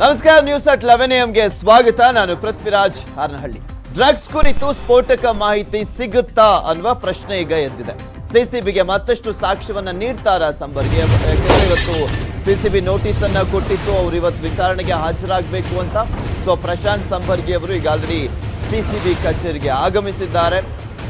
ನಮಸ್ಕಾರ, news at 11 AM ಸ್ವಾಗತ. ನಾನು ಪೃಥ್ವಿರಾಜ್ ಹಾರನಹಳ್ಳಿ. ಡ್ರಗ್ಸ್ ಕುರಿತು ಸ್ಫೋಟಕ ಮಾಹಿತಿ ಸಿಗುತ್ತಾ ಅನ್ನುವ ಪ್ರಶ್ನೆ ಈಗ ಎದ್ದಿದೆ. ಸಿಸಿಬಿಗೆ ಮತ್ತಷ್ಟು ಸಾಕ್ಷ್ಯವನ್ನ ನೀಡ್ತಾರಾ ಸಂಬರ್ಗಿ? ಇವತ್ತು ಸಿಸಿಬಿ ನೋಟಿಸ್ ಅನ್ನ ಕೊಟ್ಟಿತ್ತು, ಅವರು ಇವತ್ತು ವಿಚಾರಣೆಗೆ ಹಾಜರಾಗಬೇಕು ಅಂತ. ಸೊ ಪ್ರಶಾಂತ್ ಸಂಬರ್ಗಿ ಅವರು ಈಗ ಆಲ್ರೆಡಿ ಸಿಸಿಬಿ ಕಚೇರಿಗೆ ಆಗಮಿಸಿದ್ದಾರೆ.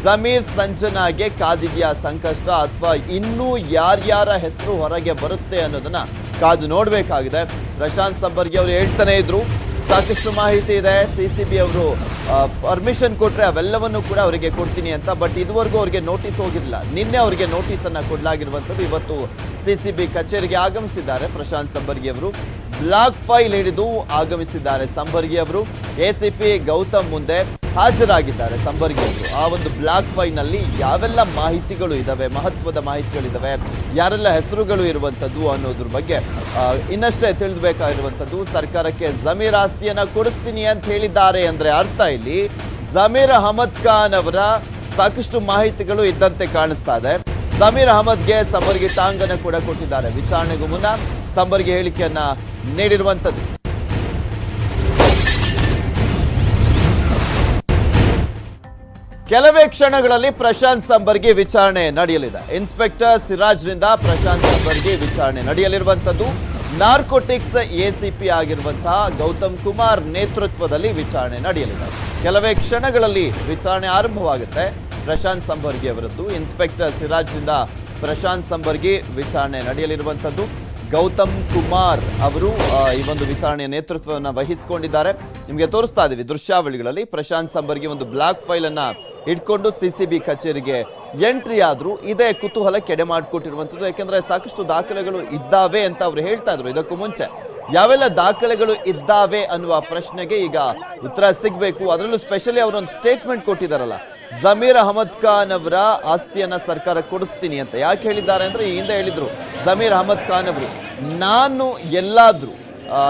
ಜಮೀರ್ ಸಂಜನಾಗೆ ಕಾದಿದೆಯಾ ಸಂಕಷ್ಟ, ಅಥವಾ ಇನ್ನೂ ಯಾರ್ಯಾರ ಹೆಸರು ಹೊರಗೆ ಬರುತ್ತೆ ಅನ್ನೋದನ್ನ ಕಾದು ನೋಡಬೇಕಾಗಿದೆ. ಪ್ರಶಾಂತ್ ಸಂಬರ್ಗಿ ಅವರು ಹೇಳ್ತಾನೆ ಇದ್ರು, ಸಾಕಷ್ಟು ಮಾಹಿತಿ ಇದೆ, ಸಿಸಿಬಿ ಅವರು ಪರ್ಮಿಷನ್ ಕೊಟ್ರೆ ಅವೆಲ್ಲವನ್ನು ಕೂಡ ಅವರಿಗೆ ಕೊಡ್ತೀನಿ ಅಂತ. ಬಟ್ ಇದುವರೆಗೂ ಅವರಿಗೆ ನೋಟಿಸ್ ಹೋಗಿರಲಿಲ್ಲ. ನಿನ್ನೆ ಅವರಿಗೆ ನೋಟಿಸ್ ಅನ್ನ ಕೊಡಲಾಗಿರುವಂಥದ್ದು. ಇವತ್ತು ಸಿಸಿಬಿ ಕಚೇರಿಗೆ ಆಗಮಿಸಿದ್ದಾರೆ ಪ್ರಶಾಂತ್ ಸಂಬರ್ಗಿ ಅವರು. ಬ್ಲಾಕ್ ಫೈಲ್ ಹಿಡಿದು ಆಗಮಿಸಿದ್ದಾರೆ ಸಂಬರ್ಗಿ ಅವರು. ಎಸಿಪಿ ಗೌತಮ್ ಮುಂದೆ ಹಾಜರಾಗಿದ್ದಾರೆ ಸಂಬರ್ಗಿ ಅವರು. ಆ ಒಂದು ಬ್ಲಾಕ್ ಫೈಲ್ ನಲ್ಲಿ ಯಾವೆಲ್ಲ ಮಾಹಿತಿಗಳು ಇದಾವೆ, ಮಹತ್ವದ ಮಾಹಿತಿಗಳಿದಾವೆ, ಯಾರೆಲ್ಲ ಹೆಸರುಗಳು ಇರುವಂತದ್ದು ಅನ್ನೋದ್ರ ಬಗ್ಗೆ ಇನ್ನಷ್ಟೇ ತಿಳಿದಬೇಕಾಗಿರುವಂತದ್ದು. ಸರ್ಕಾರಕ್ಕೆ ಜಮೀರ್ ಆಸ್ತಿಯನ್ನ ಕೊಡಿಸ್ತೀನಿ ಅಂತ ಹೇಳಿದ್ದಾರೆ ಅಂದ್ರೆ ಅರ್ಥ ಇಲ್ಲಿ ಜಮೀರ್ ಅಹಮದ್ ಖಾನ್ ಅವರ ಸಾಕಷ್ಟು ಮಾಹಿತಿಗಳು ಇದ್ದಂತೆ ಕಾಣಿಸ್ತಾ ಇದೆ. ಜಮೀರ್ ಅಹಮದ್ಗೆ ಸಂಬರ್ಗಿ ಟಾಂಗನ್ನ ಕೂಡ ಕೊಟ್ಟಿದ್ದಾರೆ. ವಿಚಾರಣೆಗೂ ಮುನ್ನ ಸಂಬರ್ಗಿ ಹೇಳಿಕೆಯನ್ನ ನೀಡಿರುವಂತದ್ದು. ಕೆಲವೇ ಕ್ಷಣಗಳಲ್ಲಿ ಪ್ರಶಾಂತ್ ಸಂಬರ್ಗಿ ವಿಚಾರಣೆ ನಡೆಯಲಿದೆ. ಇನ್ಸ್ಪೆಕ್ಟರ್ ಸಿರಾಜ್ನಿಂದ ಪ್ರಶಾಂತ್ ಸಂಬರ್ಗಿ ವಿಚಾರಣೆ ನಡೆಯಲಿರುವಂತದ್ದು. ನಾರ್ಕೋಟಿಕ್ಸ್ ಎಸಿಪಿ ಆಗಿರುವಂತಹ ಗೌತಮ್ ಕುಮಾರ್ ನೇತೃತ್ವದಲ್ಲಿ ವಿಚಾರಣೆ ನಡೆಯಲಿದೆ. ಕೆಲವೇ ಕ್ಷಣಗಳಲ್ಲಿ ವಿಚಾರಣೆ ಆರಂಭವಾಗುತ್ತೆ ಪ್ರಶಾಂತ್ ಸಂಬರ್ಗಿ ಅವರದ್ದು. ಇನ್ಸ್ಪೆಕ್ಟರ್ ಸಿರಾಜ್ನಿಂದ ಪ್ರಶಾಂತ್ ಸಂಬರ್ಗಿ ವಿಚಾರಣೆ ನಡೆಯಲಿರುವಂತದ್ದು. ಗೌತಮ್ ಕುಮಾರ್ ಅವರು ಈ ಒಂದು ವಿಚಾರಣೆಯ ನೇತೃತ್ವವನ್ನು ವಹಿಸಿಕೊಂಡಿದ್ದಾರೆ. ನಿಮಗೆ ತೋರಿಸ್ತಾ ಇದೀವಿ ದೃಶ್ಯಾವಳಿಗಳಲ್ಲಿ. ಪ್ರಶಾಂತ್ ಸಂಬರ್ಗಿ ಒಂದು ಬ್ಲಾಕ್ ಫೈಲ್ ಅನ್ನ ಇಟ್ಕೊಂಡು ಸಿಸಿಬಿ ಕಚೇರಿಗೆ ಎಂಟ್ರಿ ಆದ್ರು. ಇದೇ ಕುತೂಹಲ ಕೆಡೆ ಮಾಡಿಕೊಟ್ಟಿರುವಂಥದ್ದು. ಯಾಕೆಂದ್ರೆ ಸಾಕಷ್ಟು ದಾಖಲೆಗಳು ಇದ್ದಾವೆ ಅಂತ ಅವರು ಹೇಳ್ತಾ ಇದ್ರು. ಇದಕ್ಕೂ ಮುಂಚೆ ಯಾವೆಲ್ಲ ದಾಖಲೆಗಳು ಇದ್ದಾವೆ ಅನ್ನುವ ಪ್ರಶ್ನೆಗೆ ಈಗ ಉತ್ತರ ಸಿಗಬೇಕು. ಅದರಲ್ಲೂ ಸ್ಪೆಷಲಿ ಅವರೊಂದು ಸ್ಟೇಟ್ಮೆಂಟ್ ಕೊಟ್ಟಿದ್ದಾರಲ್ಲ, ಜಮೀರ್ ಅಹಮದ್ ಖಾನ್ ಅವರ ಆಸ್ತಿಯನ್ನ ಸರ್ಕಾರ ಕೊಡಿಸ್ತೀನಿ ಅಂತ. ಯಾಕೆ ಹೇಳಿದ್ದಾರೆ ಅಂದ್ರೆ, ಈ ಹಿಂದೆ ಹೇಳಿದ್ರು ಜಮೀರ್ ಅಹಮದ್ ಖಾನ್ ಅವರು, ನಾನು ಎಲ್ಲಾದ್ರೂ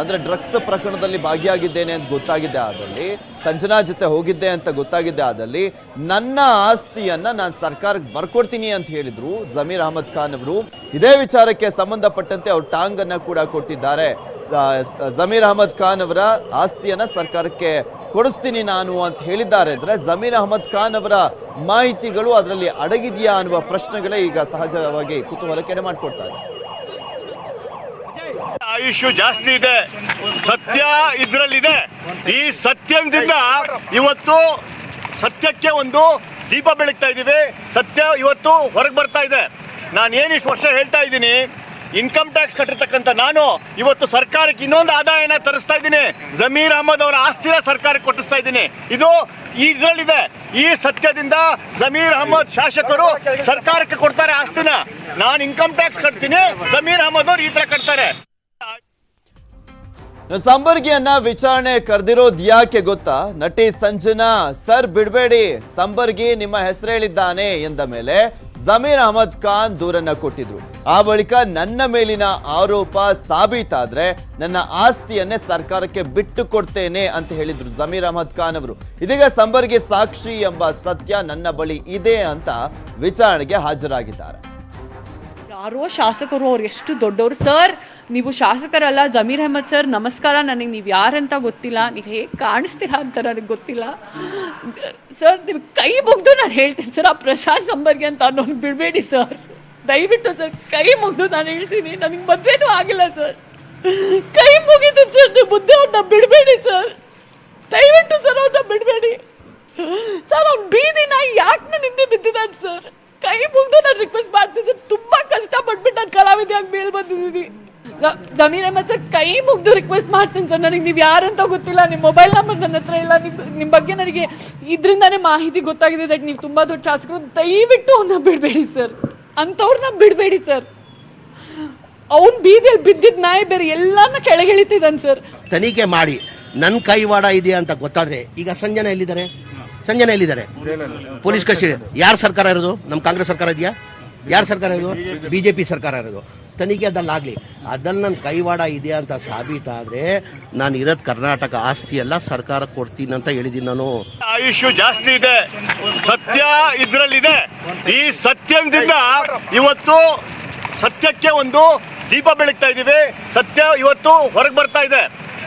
ಅಂದ್ರೆ ಡ್ರಗ್ಸ್ ಪ್ರಕರಣದಲ್ಲಿ ಭಾಗಿಯಾಗಿದ್ದೇನೆ ಅಂತ ಗೊತ್ತಾಗಿದ್ದೆ ಆದಲ್ಲಿ, ಸಂಜನಾ ಜೊತೆ ಹೋಗಿದ್ದೆ ಅಂತ ಗೊತ್ತಾಗಿದ್ದೆ ಆದಲ್ಲಿ, ನನ್ನ ಆಸ್ತಿಯನ್ನ ನಾನು ಸರ್ಕಾರಕ್ಕೆ ಬರ್ಕೊಡ್ತೀನಿ ಅಂತ ಹೇಳಿದ್ರು ಜಮೀರ್ ಅಹಮದ್ ಖಾನ್ ಅವರು. ಇದೇ ವಿಚಾರಕ್ಕೆ ಸಂಬಂಧಪಟ್ಟಂತೆ ಅವರು ಟಾಂಗ್ ಅನ್ನ ಕೂಡ ಕೊಟ್ಟಿದ್ದಾರೆ. ಜಮೀರ್ ಅಹಮದ್ ಖಾನ್ ಅವರ ಆಸ್ತಿಯನ್ನ ಸರ್ಕಾರಕ್ಕೆ ಕೊಡಿಸ್ತೀನಿ ನಾನು ಅಂತ ಹೇಳಿದ್ದಾರೆ ಅಂದ್ರೆ, ಜಮೀರ್ ಅಹಮದ್ ಖಾನ್ ಅವರ ಮಾಹಿತಿಗಳು ಅದರಲ್ಲಿ ಅಡಗಿದೆಯಾ ಅನ್ನುವ ಪ್ರಶ್ನೆಗಳೇ ಈಗ ಸಹಜವಾಗಿ ಕುತೂಹಲ ಕೆಡೆ ಮಾಡಿಕೊಡ್ತಾ ಇದೆ. ಆಯುಷ್ ಜಾಸ್ತಿ ಇದೆ, ಸತ್ಯ ಇದ್ರಲ್ಲಿದೆ. ಈ ಸತ್ಯದಿಂದ ಇವತ್ತು ಸತ್ಯಕ್ಕೆ ಒಂದು ದೀಪ ಬೆಳಗ್ತಾ ಇದೀವಿ. ಸತ್ಯ ಇವತ್ತು ಹೊರಗೆ ಬರ್ತಾ ಇದೆ. ನಾನು ಏನಿಷ್ಟು ವರ್ಷ ಹೇಳ್ತಾ ಇದ್ದೀನಿ, ಇನ್ಕಮ್ ಟ್ಯಾಕ್ಸ್ ಕಟ್ಟಿರ್ತಕ್ಕಂಥ ನಾನು ಇವತ್ತು ಸರ್ಕಾರಕ್ಕೆ ಇನ್ನೊಂದು ಆದಾಯನ ತರಿಸ್ತಾ ಇದ್ದೀನಿ. ಜಮೀರ್ ಅಹಮದ್ ಅವರ ಆಸ್ತಿನ ಸರ್ಕಾರಕ್ಕೆ ಕೊಟ್ಟಿಸ್ತಾ ಇದ್ದೀನಿ. ಇದು ಇದರಲ್ಲಿದೆ. ಈ ಸತ್ಯದಿಂದ ಜಮೀರ್ ಅಹಮದ್ ಶಾಸಕರು ಸರ್ಕಾರಕ್ಕೆ ಕೊಡ್ತಾರೆ ಆಸ್ತಿನ. ನಾನು ಇನ್ಕಮ್ ಟ್ಯಾಕ್ಸ್ ಕಟ್ತೀನಿ, ಜಮೀರ್ ಅಹಮದ್ ಅವರು ಈ ತರ ಕಟ್ತಾರೆ. ಸಂಬರ್ಗಿಯನ್ನ ವಿಚಾರಣೆ ಕರೆದಿರೋದು ಯಾಕೆ ಗೊತ್ತಾ? ನಟಿ ಸಂಜನಾ ಸರ್ ಬಿಡಬೇಡಿ, ಸಂಬರ್ಗಿ ನಿಮ್ಮ ಹೆಸರು ಹೇಳಿದ್ದಾನೆ ಎಂದ ಮೇಲೆ ಜಮೀರ್ ಅಹಮದ್ ಖಾನ್ ದೂರನ್ನ ಕೊಟ್ಟಿದ್ರು. ಆ ಬಳಿಕ ನನ್ನ ಮೇಲಿನ ಆರೋಪ ಸಾಬೀತಾದ್ರೆ ನನ್ನ ಆಸ್ತಿಯನ್ನೇ ಸರ್ಕಾರಕ್ಕೆ ಬಿಟ್ಟು ಕೊಡ್ತೇನೆ ಅಂತ ಹೇಳಿದ್ರು ಜಮೀರ್ ಅಹಮದ್ ಖಾನ್ ಅವರು. ಇದೀಗ ಸಂಬರ್ಗಿ ಸಾಕ್ಷಿ ಎಂಬ ಸತ್ಯ ನನ್ನ ಬಳಿ ಇದೆ ಅಂತ ವಿಚಾರಣೆಗೆ ಹಾಜರಾಗಿದ್ದಾರೆ. ಯಾರೋ ಶಾಸಕರು, ಅವ್ರು ಎಷ್ಟು ದೊಡ್ಡವರು ಸರ್. ನೀವು ಶಾಸಕರಲ್ಲ, ಜಮೀರ್ ಅಹಮದ್ ಸರ್ ನಮಸ್ಕಾರ. ನನಗೆ ನೀವು ಯಾರಂತ ಗೊತ್ತಿಲ್ಲ, ನೀವು ಹೇಗೆ ಕಾಣಿಸ್ತೀರಾ ಅಂತ ನನಗೆ ಗೊತ್ತಿಲ್ಲ ಸರ್. ನೀವು ಕೈ ಮುಗ್ದು ನಾನು ಹೇಳ್ತೀನಿ ಸರ್, ಆ ಪ್ರಶಾಂತ್ ಸಂಬರ್ಗಿ ಅಂತ ಅನ್ನೋನು ಬಿಡಬೇಡಿ ಸರ್, ದಯವಿಟ್ಟು ಸರ್. ಕೈ ಮುಗ್ದು ನಾನು ಹೇಳ್ತೀನಿ, ನನಗೆ ಮದುವೆನೂ ಆಗಿಲ್ಲ ಸರ್. ಕೈ ಮುಗಿದು ಸರ್, ನೀವು ಮುದ್ದೆ ಅವ್ರನ್ನ ಬಿಡಬೇಡಿ ಸರ್, ದಯವಿಟ್ಟು ಸರ್. ಅವ್ರನ್ನ ಬಿಡಬೇಡಿ ಸರ್. ಅವ್ನು ಬೀದಿನ ಯಾಕೆ ನಾನು ಹಿಂದೆ ಬಿದ್ದಿದ್ದಾನೆ ಸರ್. ಕೈ ಮುಗ್ದು ನಾನು ರಿಕ್ವೆಸ್ಟ್ ಮಾಡ್ತೀನಿ ಸರ್. ತುಂಬಾ ಕಷ್ಟಪಟ್ಬಿಟ್ಟು ನಾನು ಕಲಾವಿದೆಯಾಗಿ ಮೇಲ್ ಬಂದಿದ್ದೀನಿ. ಜಮೀರ್ ಅಹಮದ್ ಸರ್, ಕೈ ಮುಗ್ದು ರಿಕ್ವೆಸ್ಟ್ ಮಾಡ್ತೀನಿ ಸರ್. ನನಗೆ ನೀವು ಯಾರಂತ ಗೊತ್ತಿಲ್ಲ, ನಿಮ್ಮ ಮೊಬೈಲ್ ನಂಬರ್ ನನ್ನ ಹತ್ರ ಇಲ್ಲ, ನಿಮ್ಮ ಬಗ್ಗೆ ನನಗೆ ಇದರಿಂದಾನೇ ಮಾಹಿತಿ ಗೊತ್ತಾಗಿದೆ ದಟ್ ನೀವು ತುಂಬಾ ದೊಡ್ಡ ಶಾಸಕರು. ದಯವಿಟ್ಟು ಅವನ್ನ ಬಿಡಬೇಡಿ ಸರ್, ಅಂಥವ್ರನ್ನ ಬಿಡಬೇಡಿ ಸರ್. ಅವ್ನು ಬೀದಿಯಲ್ಲಿ ಬಿದ್ದಿದ್ದ ನಾಯಿ ಬೇರೆ ಎಲ್ಲಾನ ಕೆಳಗಿಳಿತಿದ್ದಾನೆ ಸರ್. ತನಿಖೆ ಮಾಡಿ ನನ್ನ ಕೈವಾಡ ಇದೆಯಾ ಅಂತ ಗೊತ್ತಾದ್ರೆ, ಈಗ ಸಂಜನಾ ಎಲ್ಲಿದ್ದಾರೆ? ಸಂಜನಾ ಎಲ್ಲಿದ್ದಾರೆ? Police custody. ಯಾರ ಸರ್ಕಾರ ಇರೋದು? ನಮ್ಮ ಕಾಂಗ್ರೆಸ್ ಸರ್ಕಾರ ಇದೆಯಾ? ಯಾರ ಸರ್ಕಾರ ಇರೋದು? ಬಿಜೆಪಿ ಸರ್ಕಾರ ಇರೋದು. ತನಿಖೆ ಅದಲ್ಲಾಗ್ಲಿ, ಅದಲ್ಲಿ ನನ್ನ ಕೈವಾಡ ಇದೆಯಾ ಅಂತ ಸಾಬೀತಾದ್ರೆ ನಾನು ಇರೋದು ಕರ್ನಾಟಕ ಆಸ್ತಿ ಎಲ್ಲ ಸರ್ಕಾರ ಕೊಡ್ತೀನಿ ಅಂತ ಹೇಳಿದ್ದೀನಿ ನಾನು. ಆಯುಷ್ ಜಾಸ್ತಿ ಇದೆ, ಸತ್ಯ ಇದ್ರಲ್ಲಿದೆ. ಈ ಸತ್ಯದಿಂದ ಇವತ್ತು ಸತ್ಯಕ್ಕೆ ಒಂದು ದೀಪ ಬೆಳಗ್ತಾ ಇದೀವಿ. ಸತ್ಯ ಇವತ್ತು ಹೊರಗೆ ಬರ್ತಾ ಇದೆ.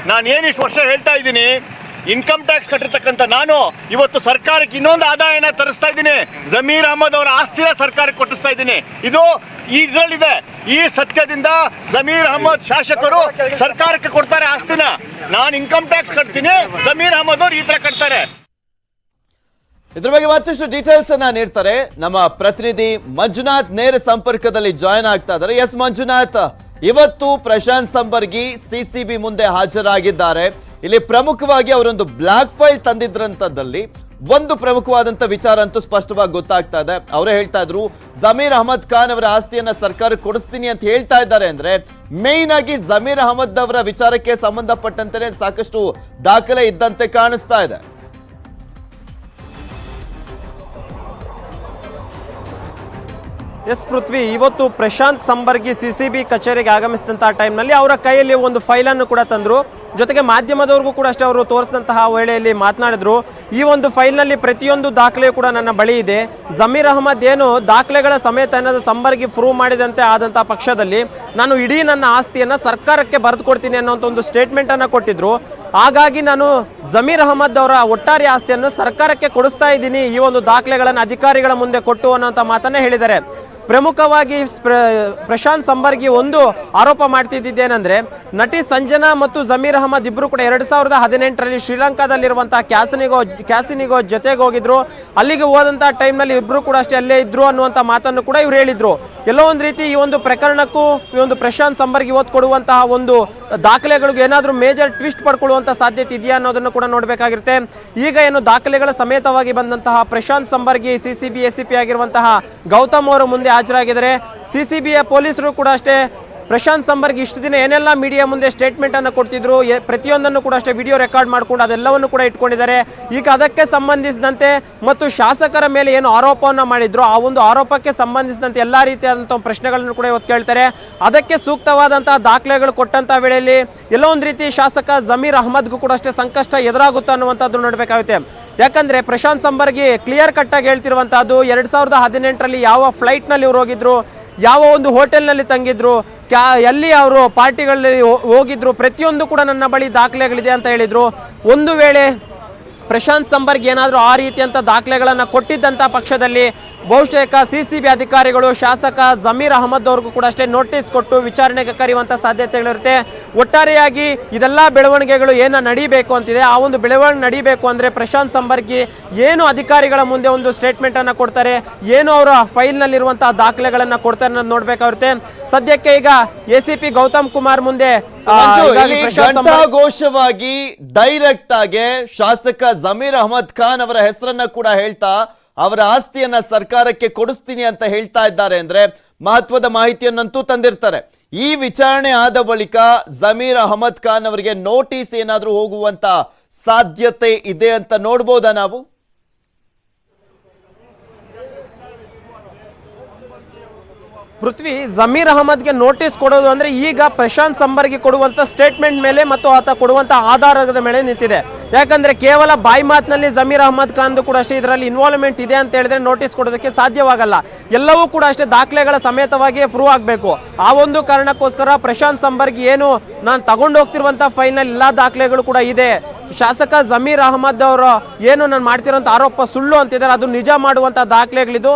ನಾನು ಏನಿಷ್ಟು ವರ್ಷ ಹೇಳ್ತಾ ಇದ್ದೀನಿ, ಇನ್ಕಮ್ ಟ್ಯಾಕ್ಸ್ ಕಟ್ಟಿರ್ತಕ್ಕಂಥ ನಾನು ಇವತ್ತು ಸರ್ಕಾರಕ್ಕೆ ಇನ್ನೊಂದು ಆದಾಯನ ತರಿಸ್ತಾ ಇದ್ದೀನಿ. ಜಮೀರ್ ಅಹಮದ್ ಅವರ ಆಸ್ತಿನ ಸರ್ಕಾರಕ್ಕೆ ಕೊಟ್ಟಿಸ್ತಾ ಇದ್ದೀನಿ. ಇದು ಇದರಲ್ಲಿದೆ. ಈ ಸತ್ಯದಿಂದ ಜಮೀರ್ ಅಹಮದ್ ಶಾಸಕರು ಸರ್ಕಾರಕ್ಕೆ ಕೊಡ್ತಾರೆ ಆಸ್ತಿನ. ನಾನು ಇನ್ಕಮ್ ಟ್ಯಾಕ್ಸ್ ಕಟ್ತೀನಿ, ಜಮೀರ್ ಅಹಮದ್ ಅವರು ಈ ತರ ಕಟ್ತಾರೆ. ಇದ್ರ ಬಗ್ಗೆ ಮತ್ತಷ್ಟು ಡೀಟೇಲ್ಸ್ ಅನ್ನ ನೀಡ್ತಾರೆ ನಮ್ಮ ಪ್ರತಿನಿಧಿ ಮಂಜುನಾಥ್. ನೇರ ಸಂಪರ್ಕದಲ್ಲಿ ಜಾಯ್ನ್ ಆಗ್ತಾ ಇದ್ದಾರೆ. ಎಸ್ ಮಂಜುನಾಥ್, ಇವತ್ತು ಪ್ರಶಾಂತ್ ಸಂಬರ್ಗಿ ಸಿಸಿಬಿ ಮುಂದೆ ಹಾಜರಾಗಿದ್ದಾರೆ. ಇಲ್ಲಿ ಪ್ರಮುಖವಾಗಿ ಅವರೊಂದು ಬ್ಲಾಕ್ ಫೈಲ್ ತಂದಿದ್ರಂತದ್ದಲ್ಲಿ ಒಂದು ಪ್ರಮುಖವಾದಂತ ವಿಚಾರ ಅಂತೂ ಸ್ಪಷ್ಟವಾಗಿ ಗೊತ್ತಾಗ್ತಾ ಇದೆ. ಅವರೇ ಹೇಳ್ತಾ ಇದ್ರು ಜಮೀರ್ ಅಹಮದ್ ಖಾನ್ ಅವರ ಆಸ್ತಿಯನ್ನ ಸರ್ಕಾರಕ್ಕೆ ಕೊಡಿಸ್ತೀನಿ ಅಂತ ಹೇಳ್ತಾ ಇದ್ದಾರೆ. ಅಂದ್ರೆ ಮೇನ್ ಆಗಿ ಜಮೀರ್ ಅಹಮದ್ ಅವರ ವಿಚಾರಕ್ಕೆ ಸಂಬಂಧಪಟ್ಟಂತೆ ಸಾಕಷ್ಟು ದಾಖಲೆ ಇದ್ದಂತೆ ಕಾಣಿಸ್ತಾ ಇದೆ. ಎಸ್ ಪೃಥ್ವಿ, ಇವತ್ತು ಪ್ರಶಾಂತ್ ಸಂಬರ್ಗಿ ಸಿಸಿಬಿ ಕಚೇರಿಗೆ ಆಗಮಿಸಿದಂತಹ ಟೈಮ್ನಲ್ಲಿ ಅವರ ಕೈಯಲ್ಲಿ ಒಂದು ಫೈಲನ್ನು ಕೂಡ ತಂದರು. ಜೊತೆಗೆ ಮಾಧ್ಯಮದವ್ರಿಗೂ ಕೂಡ ಅಷ್ಟೇ ಅವರು ತೋರಿಸಿದಂತಹ ವೇಳೆಯಲ್ಲಿ ಮಾತನಾಡಿದ್ರು. ಈ ಒಂದು ಫೈಲ್ನಲ್ಲಿ ಪ್ರತಿಯೊಂದು ದಾಖಲೆಯೂ ಕೂಡ ನನ್ನ ಬಳಿ ಇದೆ. ಜಮೀರ್ ಅಹಮದ್ ಏನು ದಾಖಲೆಗಳ ಸಮೇತ ಅನ್ನೋದು ಸಂಬರ್ಗಿ ಪ್ರೂವ್ ಮಾಡಿದಂತೆ ಆದಂತಹ ಪಕ್ಷದಲ್ಲಿ ನಾನು ಇಡೀ ನನ್ನ ಆಸ್ತಿಯನ್ನು ಸರ್ಕಾರಕ್ಕೆ ಬರೆದು ಕೊಡ್ತೀನಿ ಅನ್ನೋಂಥ ಒಂದು ಸ್ಟೇಟ್ಮೆಂಟನ್ನು ಕೊಟ್ಟಿದ್ರು. ಹಾಗಾಗಿ ನಾನು ಜಮೀರ್ ಅಹಮದ್ ಅವರ ಒಟ್ಟಾರೆ ಆಸ್ತಿಯನ್ನು ಸರ್ಕಾರಕ್ಕೆ ಕೊಡಿಸ್ತಾ ಇದ್ದೀನಿ, ಈ ಒಂದು ದಾಖಲೆಗಳನ್ನು ಅಧಿಕಾರಿಗಳ ಮುಂದೆ ಕೊಟ್ಟು ಅನ್ನೋಂಥ ಮಾತನ್ನೇ ಹೇಳಿದ್ದಾರೆ. ಪ್ರಮುಖವಾಗಿ ಪ್ರಶಾಂತ್ ಸಂಬರ್ಗಿ ಒಂದು ಆರೋಪ ಮಾಡ್ತಿದ್ದೇನೆಂದ್ರೆ, ನಟಿ ಸಂಜನಾ ಮತ್ತು ಜಮೀರ್ ಅಹಮದ್ ಇಬ್ರು ಕೂಡ 2018ರಲ್ಲಿ ಶ್ರೀಲಂಕಾದಲ್ಲಿರುವಂತಹ ಕ್ಯಾಸಿನಿಗೋ ಜೊತೆಗೆ ಹೋಗಿದ್ರು. ಅಲ್ಲಿಗೆ ಹೋದಂತಹ ಟೈಮ್ನಲ್ಲಿ ಇಬ್ರು ಕೂಡ ಅಷ್ಟೇ ಅಲ್ಲೇ ಇದ್ರು ಅನ್ನುವಂಥ ಮಾತನ್ನು ಕೂಡ ಇವ್ರು ಹೇಳಿದ್ರು. ಎಲ್ಲೋ ಒಂದು ರೀತಿ ಈ ಒಂದು ಪ್ರಕರಣಕ್ಕೂ ಈ ಒಂದು ಪ್ರಶಾಂತ್ ಸಂಬರ್ಗಿ ಇವತ್ತು ಕೊಡುವಂತಹ ಒಂದು ದಾಖಲೆಗಳಿಗೆ ಏನಾದರೂ ಮೇಜರ್ ಟ್ವಿಸ್ಟ್ ಪಡ್ಕೊಳ್ಳುವಂಥ ಸಾಧ್ಯತೆ ಇದೆಯಾ ಅನ್ನೋದನ್ನು ಕೂಡ ನೋಡಬೇಕಾಗಿರುತ್ತೆ. ಈಗ ಏನು ದಾಖಲೆಗಳ ಸಮೇತವಾಗಿ ಬಂದಂತಹ ಪ್ರಶಾಂತ್ ಸಂಬರ್ಗಿ ಸಿಸಿಬಿ ಎಸಿಪಿ ಆಗಿರುವಂತಹ ಗೌತಮ್ ಅವರು ಮುಂದೆ ಹಾಜರಾಗಿದ್ದಾರೆ. ಸಿಸಿಬಿಯ ಪೊಲೀಸರು ಕೂಡ ಅಷ್ಟೇ ಪ್ರಶಾಂತ್ ಸಂಬರ್ಗಿ ಇಷ್ಟು ದಿನ ಏನೆಲ್ಲ ಮೀಡಿಯಾ ಮುಂದೆ ಸ್ಟೇಟ್ಮೆಂಟ್ ಅನ್ನು ಕೊಡ್ತಿದ್ರು, ಪ್ರತಿಯೊಂದನ್ನು ಕೂಡ ಅಷ್ಟೇ ವಿಡಿಯೋ ರೆಕಾರ್ಡ್ ಮಾಡ್ಕೊಂಡು ಅದೆಲ್ಲವನ್ನು ಕೂಡ ಇಟ್ಕೊಂಡಿದ್ದಾರೆ. ಈಗ ಅದಕ್ಕೆ ಸಂಬಂಧಿಸಿದಂತೆ ಮತ್ತು ಶಾಸಕರ ಮೇಲೆ ಏನು ಆರೋಪವನ್ನು ಮಾಡಿದ್ರು ಆ ಒಂದು ಆರೋಪಕ್ಕೆ ಸಂಬಂಧಿಸಿದಂತೆ ಎಲ್ಲ ರೀತಿಯಾದಂಥ ಪ್ರಶ್ನೆಗಳನ್ನು ಕೂಡ ಇವತ್ತು ಕೇಳ್ತಾರೆ. ಅದಕ್ಕೆ ಸೂಕ್ತವಾದಂತಹ ದಾಖಲೆಗಳು ಕೊಟ್ಟಂತ ವೇಳೆಯಲ್ಲಿ ಎಲ್ಲೋ ಒಂದು ರೀತಿ ಶಾಸಕ ಜಮೀರ್ ಅಹಮದ್ಗೂ ಕೂಡ ಅಷ್ಟೇ ಸಂಕಷ್ಟ ಎದುರಾಗುತ್ತೆ ಅನ್ನುವಂಥದ್ದು ನೋಡಬೇಕಾಗುತ್ತೆ. ಯಾಕಂದ್ರೆ ಪ್ರಶಾಂತ್ ಸಂಬರ್ಗಿ ಕ್ಲಿಯರ್ ಕಟ್ ಆಗಿ ಹೇಳ್ತಿರುವಂತಹದ್ದು 2018ರಲ್ಲಿ ಯಾವ ಫ್ಲೈಟ್ನಲ್ಲಿ ಇವ್ರು ಹೋಗಿದ್ರು, ಯಾವ ಒಂದು ಹೋಟೆಲ್ನಲ್ಲಿ ತಂಗಿದ್ರು, ಎಲ್ಲಿ ಅವರು ಪಾರ್ಟಿಗಳಲ್ಲಿ ಹೋಗಿದ್ರು, ಪ್ರತಿಯೊಂದು ಕೂಡ ನನ್ನ ಬಳಿ ದಾಖಲೆಗಳಿದೆ ಅಂತ ಹೇಳಿದ್ರು. ಒಂದು ವೇಳೆ ಪ್ರಶಾಂತ್ ಸಂಬರ್ಗಿ ಏನಾದರೂ ಆ ರೀತಿಯಂಥ ದಾಖಲೆಗಳನ್ನು ಕೊಟ್ಟಿದ್ದಂಥ ಪಕ್ಷದಲ್ಲಿ ಬಹುಶಃ ಸಿಸಿಬಿ ಅಧಿಕಾರಿಗಳು ಶಾಸಕ ಜಮೀರ್ ಅಹಮದ್ ಅವ್ರಿಗೂ ಕೂಡ ಅಷ್ಟೇ ನೋಟಿಸ್ ಕೊಟ್ಟು ವಿಚಾರಣೆಗೆ ಕರೆಯುವಂಥ ಸಾಧ್ಯತೆಗಳಿರುತ್ತೆ. ಒಟ್ಟಾರೆಯಾಗಿ ಇದೆಲ್ಲ ಬೆಳವಣಿಗೆಗಳು ಏನು ನಡೀಬೇಕು ಅಂತಿದೆ, ಆ ಒಂದು ಬೆಳವಣಿಗೆ ನಡೀಬೇಕು ಅಂದರೆ ಪ್ರಶಾಂತ್ ಸಂಬರ್ಗಿ ಏನು ಅಧಿಕಾರಿಗಳ ಮುಂದೆ ಒಂದು ಸ್ಟೇಟ್ಮೆಂಟನ್ನು ಕೊಡ್ತಾರೆ, ಏನು ಅವರ ಫೈಲ್ನಲ್ಲಿರುವಂತಹ ದಾಖಲೆಗಳನ್ನು ಕೊಡ್ತಾರೆ ಅನ್ನೋದು ನೋಡಬೇಕಾಗುತ್ತೆ. ಸದ್ಯಕ್ಕೆ ಈಗ ಎಸಿಪಿ ಗೌತಮ್ ಕುಮಾರ್ ಮುಂದೆ ಘೋಷವಾಗಿ ಡೈರೆಕ್ಟ್ ಆಗಿ ಶಾಸಕ ಜಮೀರ್ ಅಹಮದ್ ಖಾನ್ ಅವರ ಹೆಸರನ್ನ ಕೂಡ ಹೇಳ್ತಾ ಅವರ ಆಸ್ತಿಯನ್ನ ಸರ್ಕಾರಕ್ಕೆ ಕೊಡಿಸ್ತೀನಿ ಅಂತ ಹೇಳ್ತಾ ಇದ್ದಾರೆ. ಅಂದ್ರೆ ಮಹತ್ವದ ಮಾಹಿತಿಯನ್ನಂತೂ ತಂದಿರ್ತಾರೆ. ಈ ವಿಚಾರಣೆ ಆದ ಬಳಿಕ ಜಮೀರ್ ಅಹಮದ್ ಖಾನ್ ಅವರಿಗೆ ನೋಟಿಸ್ ಏನಾದ್ರೂ ಹೋಗುವಂತ ಸಾಧ್ಯತೆ ಇದೆ ಅಂತ ನೋಡ್ಬೋದಾ ನಾವು? ಪೃಥ್ವಿ, ಜಮೀರ್ ಅಹಮದ್ಗೆ ನೋಟಿಸ್ ಕೊಡೋದು ಅಂದ್ರೆ ಈಗ ಪ್ರಶಾಂತ್ ಸಂಬರ್ಗಿ ಕೊಡುವಂತ ಸ್ಟೇಟ್ಮೆಂಟ್ ಮೇಲೆ ಮತ್ತು ಆತ ಕೊಡುವಂತ ಆಧಾರದ ಮೇಲೆ ನಿಂತಿದೆ. ಯಾಕಂದ್ರೆ ಕೇವಲ ಬಾಯಿ ಮಾತಿನಲ್ಲಿ ಜಮೀರ್ ಅಹಮದ್ ಖಾನ್ ಕೂಡ ಅಷ್ಟೇ ಇದರಲ್ಲಿ ಇನ್ವಾಲ್ವ್ಮೆಂಟ್ ಇದೆ ಅಂತ ಹೇಳಿದ್ರೆ ನೋಟಿಸ್ ಕೊಡೋದಕ್ಕೆ ಸಾಧ್ಯವಾಗಲ್ಲ. ಎಲ್ಲವೂ ಕೂಡ ಅಷ್ಟೇ ದಾಖಲೆಗಳ ಸಮೇತವಾಗಿ ಪ್ರೂವ್ ಆಗಬೇಕು. ಆ ಒಂದು ಕಾರಣಕ್ಕೋಸ್ಕರ ಪ್ರಶಾಂತ್ ಸಂಬರ್ಗಿ ಏನು ನಾನು ತಗೊಂಡು ಹೋಗ್ತಿರುವಂತ ಫೈಲ್ನಲ್ಲಿ ಎಲ್ಲಾ ದಾಖಲೆಗಳು ಕೂಡ ಇದೆ, ಶಾಸಕ ಜಮೀರ್ ಅಹಮದ್ ಅವರು ಏನು ನಾನು ಮಾಡ್ತಿರೋಂಥ ಆರೋಪ ಸುಳ್ಳು ಅಂತಿದ್ದಾರೆ, ಅದು ನಿಜ ಮಾಡುವಂತ ದಾಖಲೆಗಳಿದು.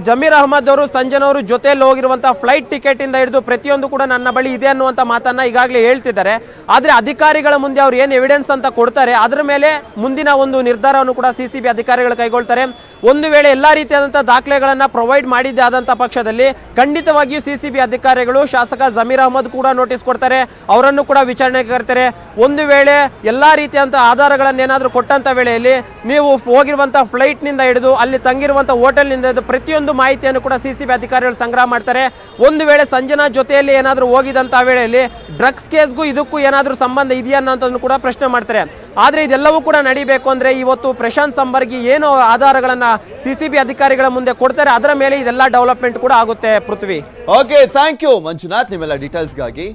ಜಮೀರ್ ಅಹಮದ್ ಅವರು ಸಂಜನವರು ಜೊತೆಯಲ್ಲಿ ಹೋಗಿರುವಂತಹ ಫ್ಲೈಟ್ ಟಿಕೆಟ್ ಇಂದ ಹಿಡಿದು ಪ್ರತಿಯೊಂದು ಕೂಡ ನನ್ನ ಬಳಿ ಇದೆ ಅನ್ನುವಂಥ ಮಾತನ್ನ ಈಗಾಗಲೇ ಹೇಳ್ತಿದ್ದಾರೆ. ಆದ್ರೆ ಅಧಿಕಾರಿಗಳ ಮುಂದೆ ಅವ್ರು ಏನು ಎವಿಡೆನ್ಸ್ ಅಂತ ಕೊಡ್ತಾರೆ ಅದರ ಮೇಲೆ ಮುಂದಿನ ಒಂದು ನಿರ್ಧಾರವನ್ನು ಕೂಡ ಸಿಸಿಬಿ ಅಧಿಕಾರಿಗಳು ಕೈಗೊಳ್ತಾರೆ. ಒಂದು ವೇಳೆ ಎಲ್ಲಾ ರೀತಿಯಾದಂತಹ ದಾಖಲೆಗಳನ್ನ ಪ್ರೊವೈಡ್ ಮಾಡಿದ್ದೆ ಆದಂತಹ ಪಕ್ಷದಲ್ಲಿ ಖಂಡಿತವಾಗಿಯೂ ಸಿಸಿಬಿ ಅಧಿಕಾರಿಗಳು ಶಾಸಕ ಜಮೀರ್ ಅಹಮದ್ ಕೂಡ ನೋಟಿಸ್ ಕೊಡ್ತಾರೆ, ಅವರನ್ನು ಕೂಡ ವಿಚಾರಣೆಗೆ ಕರ್ತಾರೆ. ಒಂದು ವೇಳೆ ಎಲ್ಲಾ ರೀತಿಯಾದಂತಹ ಆಧಾರಗಳನ್ನು ಏನಾದರೂ ಕೊಟ್ಟಂತ ವೇಳೆಯಲ್ಲಿ ನೀವು ಹೋಗಿರುವಂತಹ ಫ್ಲೈಟ್ ನಿಂದ ಹಿಡಿದು ಅಲ್ಲಿ ತಂಗಿರುವಂತಹ ಹೋಟೆಲ್ ನಿಂದ ಹಿಡಿದು ಪ್ರತಿಯೊಂದು ಮಾಹಿತಿಯನ್ನು ಕೂಡ ಸಿಸಿಬಿ ಅಧಿಕಾರಿಗಳು ಸಂಗ್ರಹ ಮಾಡ್ತಾರೆ. ಒಂದು ವೇಳೆ ಸಂಜನಾ ಜೊತೆಯಲ್ಲಿ ಏನಾದರೂ ಹೋಗಿದಂತಹ ವೇಳೆಯಲ್ಲಿ ಡ್ರಗ್ಸ್ ಕೇಸ್ಗೂ ಇದಕ್ಕೂ ಏನಾದರೂ ಸಂಬಂಧ ಇದೆಯಾ ಅನ್ನೋದನ್ನು ಕೂಡ ಪ್ರಶ್ನೆ ಮಾಡ್ತಾರೆ. ಆದ್ರೆ ಇದೆಲ್ಲವೂ ಕೂಡ ನಡೀಬೇಕು ಅಂದ್ರೆ ಇವತ್ತು ಪ್ರಶಾಂತ್ ಸಂಬರ್ಗಿ ಏನು ಆಧಾರಗಳನ್ನ ಸಿಸಿಬಿ ಅಧಿಕಾರಿಗಳ ಮುಂದೆ ಕೊಡ್ತಾರೆ ಅದರ ಮೇಲೆ ಇದೆಲ್ಲ ಡೆವಲಪ್ಮೆಂಟ್ ಕೂಡ ಆಗುತ್ತೆ. ಪೃಥ್ವಿ, ಓಕೆ, ಥ್ಯಾಂಕ್ ಯು ಮಂಜುನಾಥ್ ನಿಮ್ಮೆಲ್ಲ ಡೀಟೇಲ್ಸ್ಗಾಗಿ.